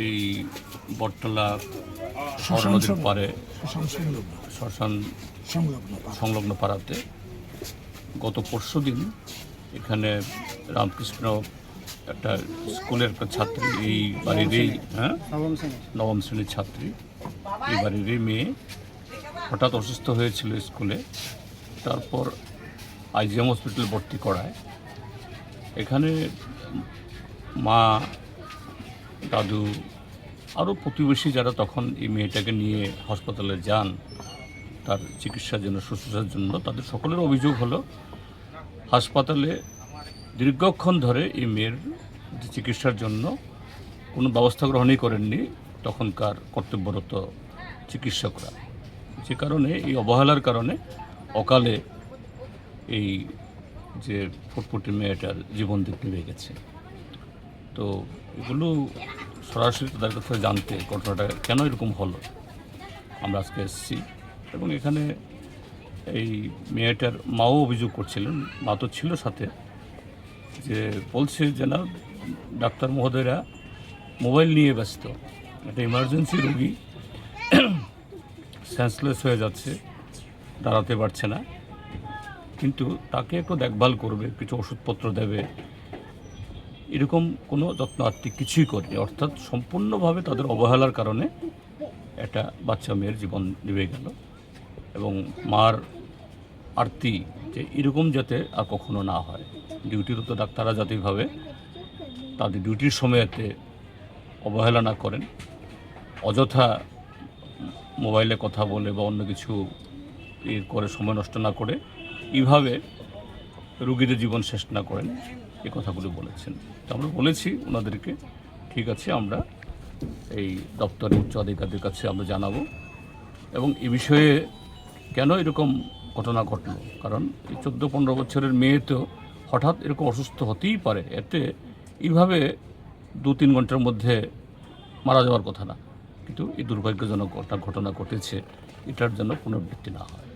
এই বটতলা নদীর পারে শ্মশান সংলগ্ন পাড়াতে গত পরশুদিন এখানে রামকৃষ্ণ একটা স্কুলের একটা ছাত্রী, এই বাড়িরই নবম শ্রেণীর ছাত্রী, এই বাড়িরই মেয়ে হঠাৎ অসুস্থ হয়েছিল স্কুলে। তারপর আইজিএম হসপিটালে ভর্তি করায়। এখানে মা, দাদু, আরও প্রতিবেশী যারা তখন এই মেয়েটাকে নিয়ে হাসপাতালে যান তার চিকিৎসার জন্য, শুশ্রূষার জন্য, তাদের সকলের অভিযোগ হলো হাসপাতালে দীর্ঘক্ষণ ধরে এই মেয়ের চিকিৎসার জন্য কোনো ব্যবস্থা গ্রহণই করেননি তখনকার কর্তব্যরত চিকিৎসকরা। যে কারণে এই অবহেলার কারণে অকালে এই যে ফুটফুটে মেয়েটার জীবন দিক নেমে গেছে। তো এগুলো সরাসরি তাদের কাছে জানতে ঘটনাটা কেন এরকম হলো আমরা আজকে এসেছি। এবং এখানে এই মেয়েটার মাও অভিযোগ করছিলেন, মা তো ছিল সাথে, যে বলছে যে না, ডাক্তার মহোদয়রা মোবাইল নিয়ে ব্যস্ত, একটা ইমার্জেন্সি রোগী সেন্সলেস হয়ে যাচ্ছে, দাঁড়াতে পারছে না, কিন্তু তাকে একটু দেখভাল করবে, কিছু ওষুধপত্র দেবে, এরকম কোনো যত্ন আত্মিক কিছুই করেনি। অর্থাৎ সম্পূর্ণভাবে তাদের অবহেলার কারণে একটা বাচ্চা মেয়ের জীবন নিভে গেল। এবং মার আরতি যে এরকম যাতে আর কখনো না হয়, ডিউটিরত ডাক্তাররা যাতেভাবে তাদের ডিউটির সময়েতে অবহেলা না করেন, অযথা মোবাইলে কথা বলে বা অন্য কিছু করে সময় নষ্ট না করে এইভাবে রোগীদের জীবন শেষ না করেন, এই কথাগুলো বলেছেন। তো আমরা বলেছি ওনাদেরকে, ঠিক আছে, আমরা এই দপ্তরের উচ্চ আধিকারিকের কাছে আমরা জানাবো এবং এ বিষয়ে কেন এরকম ঘটনা ঘটলো। কারণ এই 14-15 বছরের মেয়ে তো হঠাৎ এরকম অসুস্থ হতেই পারে, এতে এইভাবে 2-3 ঘন্টার মধ্যে মারা যাওয়ার কথা না, কিন্তু এই দুর্ভাগ্যজনক ঘটনা ঘটেছে, এটার জন্য পুনরাবৃত্তি না হয়।